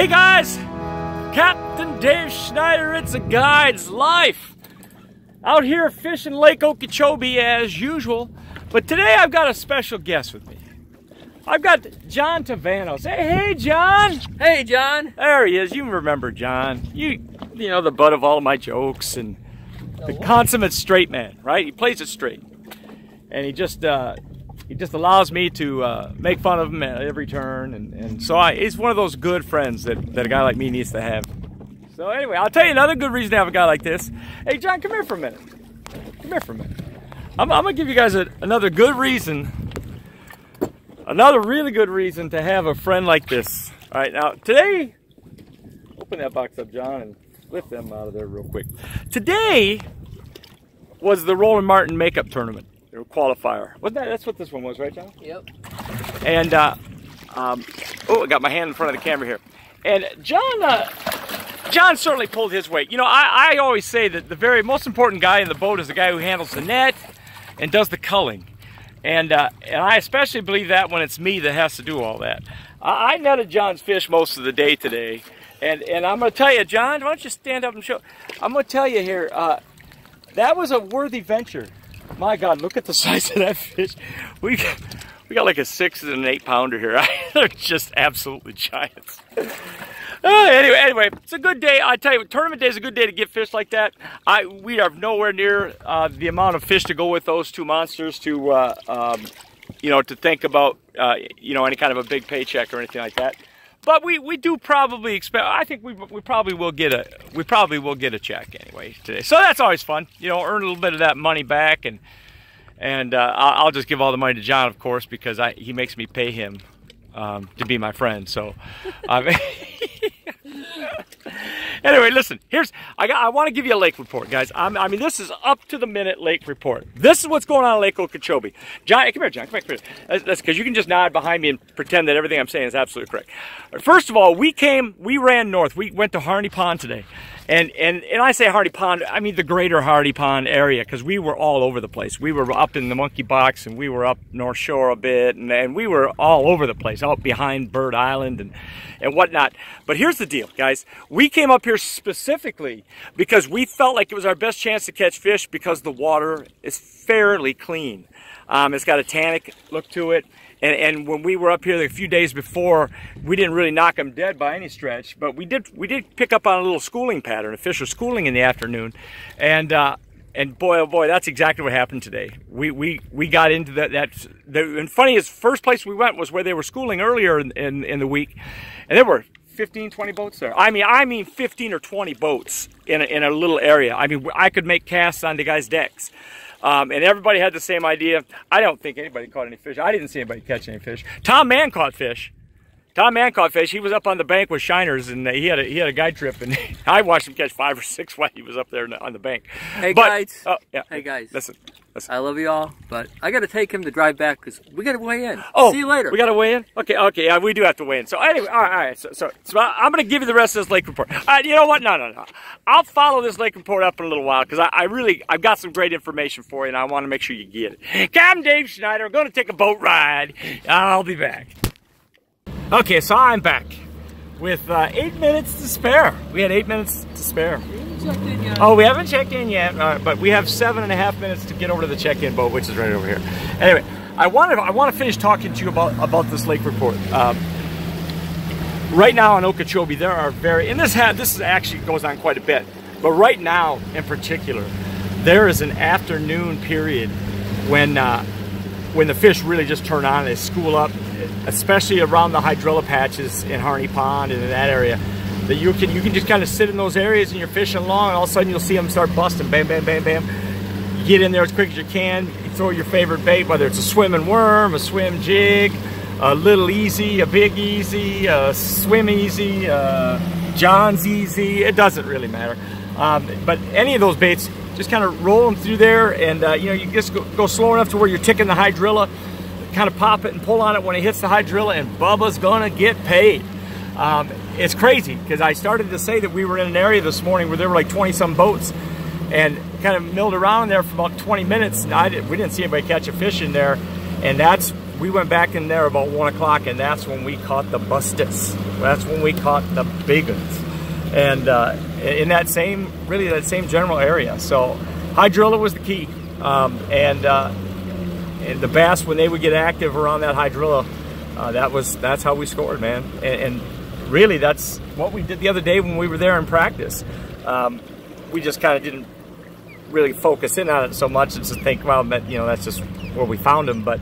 Hey guys, Captain Dave Schneider, it's a guide's life. Out here fishing Lake Okeechobee as usual, but today I've got a special guest with me. I've got John Tavanos. Hey John! Hey John! There he is, you remember John. You know, the butt of all of my jokes and the consummate straight man, right? He plays it straight. And he just allows me to make fun of him at every turn, and so he's one of those good friends that a guy like me needs to have. So anyway, I'll tell you another good reason to have a guy like this. Hey John, come here for a minute. Come here for a minute. I'm gonna give you guys another good reason, another really good reason to have a friend like this. All right, now today, open that box up, John, and lift them out of there real quick. Today was the Roland Martin makeup tournament. Qualifier. Wasn't that's what this one was, right, John? Yep. And oh, I got my hand in front of the camera here. And John certainly pulled his weight. You know, I always say that the very most important guy in the boat is the guy who handles the net and does the culling. And I especially believe that when it's me that has to do all that. I netted John's fish most of the day today, and I'm going to tell you, John, why don't you stand up and show? I'm going to tell you here, that was a worthy venture. My God, look at the size of that fish. We got like a 6 and an 8 pounder here. They're just absolutely giants. Anyway, it's a good day. I tell you, tournament day is a good day to get fish like that. We are nowhere near the amount of fish to go with those two monsters to to think about any kind of a big paycheck or anything like that. But we do probably expect. I think we probably will get a check anyway today. So that's always fun. You know, earn a little bit of that money back, and I'll just give all the money to John, of course, because he makes me pay him to be my friend. So. Anyway, listen. I want to give you a lake report, guys. I mean, this is up to the minute lake report. This is what's going on in Lake Okeechobee. John, hey, come here, John. Come here. That's because you can just nod behind me and pretend that everything I'm saying is absolutely correct. First of all, we ran north. We went to Harney Pond today, and I say Harney Pond, I mean the greater Harney Pond area, because we were all over the place. We were up in the Monkey Box, and we were up North Shore a bit, and we were all over the place, out behind Bird Island and whatnot. But here's the deal, guys. We came up here specifically because we felt like it was our best chance to catch fish because the water is fairly clean. It's got a tannic look to it. And when we were up here a few days before, we didn't really knock them dead by any stretch, but we did pick up on a little schooling pattern. The fish were schooling in the afternoon, and boy, oh boy, that's exactly what happened today. We got into and funny is, first place we went was where they were schooling earlier in the week, and there were 15, 20 boats there. I mean 15 or 20 boats in a little area. I mean, I could make casts on the guys' decks. And everybody had the same idea. I don't think anybody caught any fish. I didn't see anybody catch any fish. Tom Mann caught fish. He was up on the bank with shiners, and he had a guide trip, and I watched him catch 5 or 6 while he was up there on the bank. Hey guys. Oh yeah. Hey guys. Listen. I love you all, but I got to take him to drive back because we got to weigh in. Oh, see you later. We got to weigh in. Okay. Yeah, we do have to weigh in. So anyway, all right. So I'm going to give you the rest of this lake report. You know what? No. I'll follow this lake report up in a little while because I've got some great information for you, and I want to make sure you get it. Captain Dave Schneider. I'm going to take a boat ride. I'll be back. Okay, so I'm back with 8 minutes to spare. We had 8 minutes to spare. Oh, we haven't checked in yet, but we have 7.5 minutes to get over to the check-in boat, which is right over here. Anyway, I want to finish talking to you about this lake report. Right now in Okeechobee, there are this actually goes on quite a bit, but right now in particular, there is an afternoon period when the fish really just turn on and they school up, especially around the hydrilla patches in Harney Pond and in that area. That you can just kind of sit in those areas and you're fishing along, and all of a sudden you'll see them start busting, bam, bam, bam, bam. You get in there as quick as you can. You throw your favorite bait, whether it's a swimming worm, a swim jig, a little easy, a big easy, a swim easy, John's easy. It doesn't really matter. But any of those baits, just kind of roll them through there, and you just go slow enough to where you're ticking the hydrilla, kind of pop it and pull on it when it hits the hydrilla, and Bubba's gonna get paid. It's crazy because I started to say that we were in an area this morning where there were like 20-some boats, and kind of milled around there for about 20 minutes, and we didn't see anybody catch a fish in there, and that's we went back in there about 1 o'clock, and that's when we caught the bustas. That's when we caught the big ones. And in that same, really that same general area. So hydrilla was the key. And the bass, when they would get active around that hydrilla, that's how we scored, man. And really, that's what we did the other day when we were there in practice. We just kind of didn't really focus in on it so much and just think, well, you know, that's just where we found them. But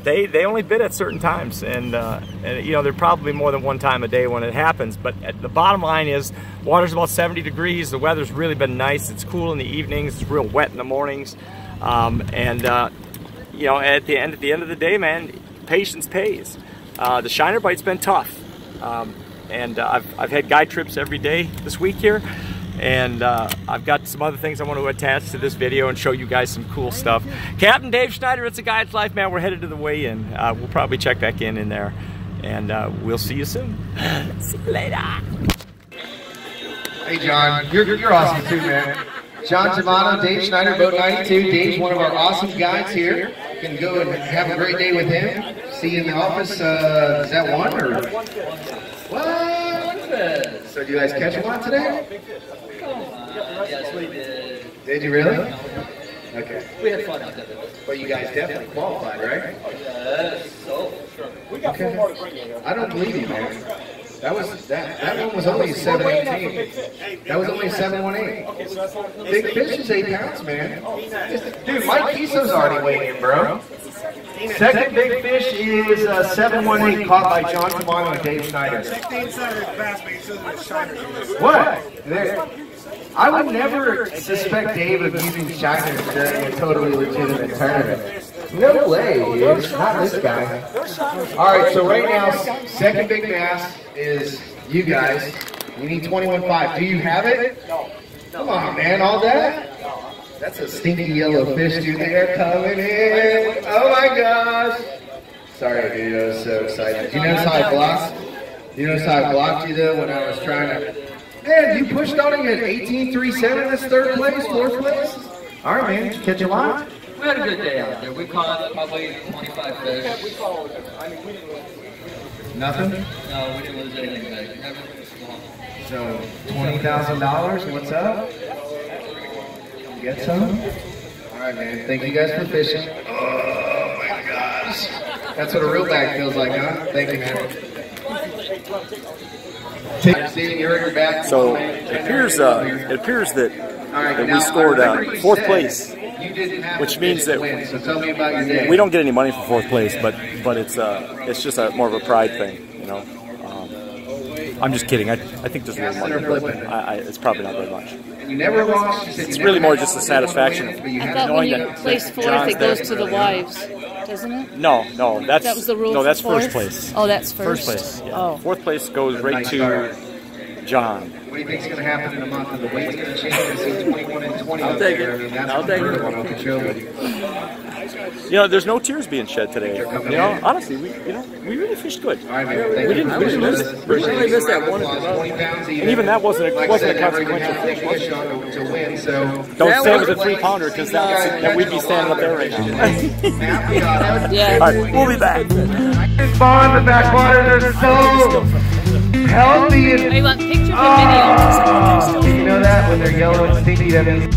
they only bid at certain times, and you know, they're probably more than one time a day when it happens. But the bottom line is, water's about 70 degrees. The weather's really been nice. It's cool in the evenings. It's real wet in the mornings. You know, at the end of the day, man, patience pays. The shiner bite's been tough, and I've had guide trips every day this week here. And I've got some other things I want to attach to this video and show you guys some cool stuff. Captain Dave Schneider, It's a Guide's Life, man. We're headed to the weigh-in. We'll probably check back in there, and we'll see you soon. See you later. Hey, John, you're awesome too, man. John Giovanno, Dave Schneider, Boat 92. Dave's one of our awesome guides here. You can go and have a great day with him. See you in the office. Is that one or what? So, do you guys catch a lot today? Yes, we did. Did you really? Okay. We had fun out there. But you guys definitely qualified, right? Yes, so sure. We got 4 more to bring you here. I don't believe you, man. That one was only 718. That was only 718. Big fish is 8 pounds, man. Dude, Mike Kiso's already weighing in, bro. Second big fish is 718, caught by John Giovanno and Dave Schneider. What? I would never suspect Dave of using shiners during a totally legitimate tournament. No way, dude. Not this guy. Alright, so right now, second big bass is you guys. We need 21.5. Do you have it? Come on, man, all that? That's a stinky yellow fish, dude. They're coming in. Oh my gosh. Sorry, dude. I was so excited. You notice how I blocked? You notice how I blocked you, though, when I was trying to... Man, you pushed on him at 18.37. That's 3rd place, 4th place. All right, man. Did you catch a lot? We had a good day out there. We caught probably 25 fish. Nothing? No, we didn't lose anything back. So, $20,000. What's up? Get some? All right, man. Thank you guys for fishing. Oh, my gosh. That's what a real bag feels like, huh? Thank you, man. So it appears that we scored 4th place, which means that we don't get any money for 4th place, but it's just more of a pride thing, you know. I'm just kidding. I think there's a little money. It's probably not very much. It's really more just the satisfaction of knowing that place 4th, it goes to the wives, doesn't it? No, that was the rule. No, that's for 1st place. Oh, that's first. 1st place. Yeah. Oh. 4th place goes right to John. What do you think is going to happen in a month? The weight's going to change. I see 21 and 20. I'll take it. I mean, that's I'll take it. on Okeechobee. You know, there's no tears being shed today. You know, honestly, we really fished good. All right, man. We didn't miss it. We only missed that one. And even that wasn't a consequential fish. To win, so Don't say it was a 3-pounder, because that we'd be standing up there right now. Yeah. All right, we'll be back. Spawn, the backwaters are so healthy and I want pictures and videos. you know that when they're yellow and stinky, that means